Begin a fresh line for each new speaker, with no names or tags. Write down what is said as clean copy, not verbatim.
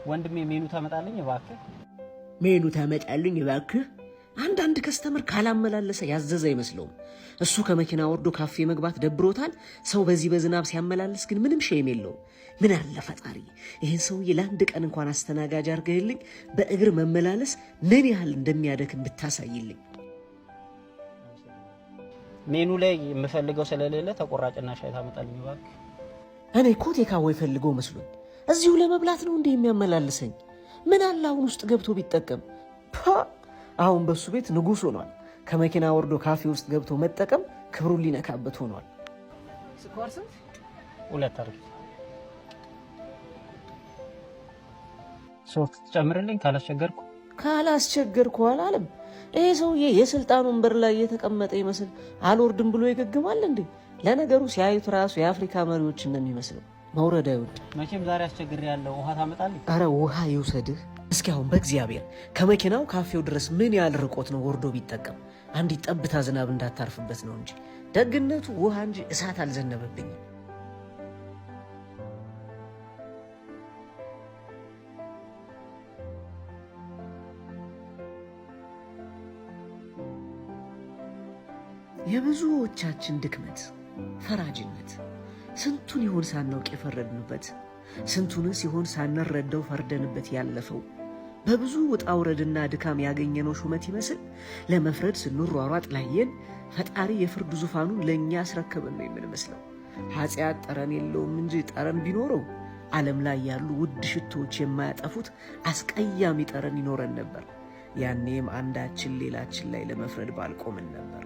ወንድሜ ሜኑ ታመጣልኝ እባክህ።
ሜኑ ታመጣልኝ እባክህ። አንዳንድ ከስተመር ካላመላለሰ ያዘዘ አይመስለውም። እሱ ከመኪና ወርዶ ካፌ መግባት ደብሮታል። ሰው በዚህ በዝናብ ሲያመላልስ ግን ምንም ሸይም የለውም። ምን አለ ፈጣሪ ይህን ሰውዬ ለአንድ ቀን እንኳን አስተናጋጅ አድርገህልኝ በእግር መመላለስ ምን ያህል እንደሚያደክም ብታሳይልኝ።
ሜኑ ላይ የምፈልገው ስለሌለ ተቆራጭና ሻይ ታመጣልኝ እባክህ።
እኔ እኮ ቴካዌ ፈልገው መስሎኝ እዚሁ ለመብላት ነው እንዴ የሚያመላልሰኝ? ምን አለ አሁን ውስጥ ገብቶ ቢጠቀም። አሁን በሱ ቤት ንጉስ ሆኗል። ከመኪና ወርዶ ካፌ ውስጥ ገብቶ መጠቀም ክብሩን ሊነካበት ሆኗል።
ስኳር ስንት? 2 አርግ። ሶፍት ጨምርልኝ ካላስቸገርኩ አላለም። ይሄ ሰውዬ የስልጣን ወንበር ላይ የተቀመጠ ይመስል አልወርድም ብሎ ይገግማል እንዴ? ለነገሩ ሲያዩት ራሱ የአፍሪካ መሪዎች እንደሚመስለው መውረድ አይወድ። መቼም ዛሬ አስቸግሬ ያለው ውሃ ታመጣልኝ?
አረ ውሃ ይውሰድህ። እስኪ አሁን በእግዚአብሔር ከመኪናው ካፌው ድረስ ምን ያህል ርቆት ነው ወርዶ ቢጠቀም? አንዲት ጠብታ ዝናብ እንዳታርፍበት ነው እንጂ ደግነቱ ውሃ እንጂ እሳት አልዘነበብኝም። የብዙዎቻችን ድክመት ፈራጅነት ስንቱን ይሆን ሳናውቅ የፈረድንበት፣ ስንቱን ሲሆን ሳንረዳው ፈርደንበት ያለፈው በብዙ ውጣ ውረድና ድካም ያገኘነው ሹመት ይመስል ለመፍረድ ስንሯሯጥ ላየን ፈጣሪ የፍርድ ዙፋኑን ለእኛ ያስረከበን ነው የምንመስለው። ኃጢአት ጠረን የለውም እንጂ ጠረን ቢኖረው ዓለም ላይ ያሉ ውድ ሽቶዎች የማያጠፉት አስቀያሚ ጠረን ይኖረን ነበር። ያኔም አንዳችን ሌላችን ላይ ለመፍረድ ባልቆምን ነበር።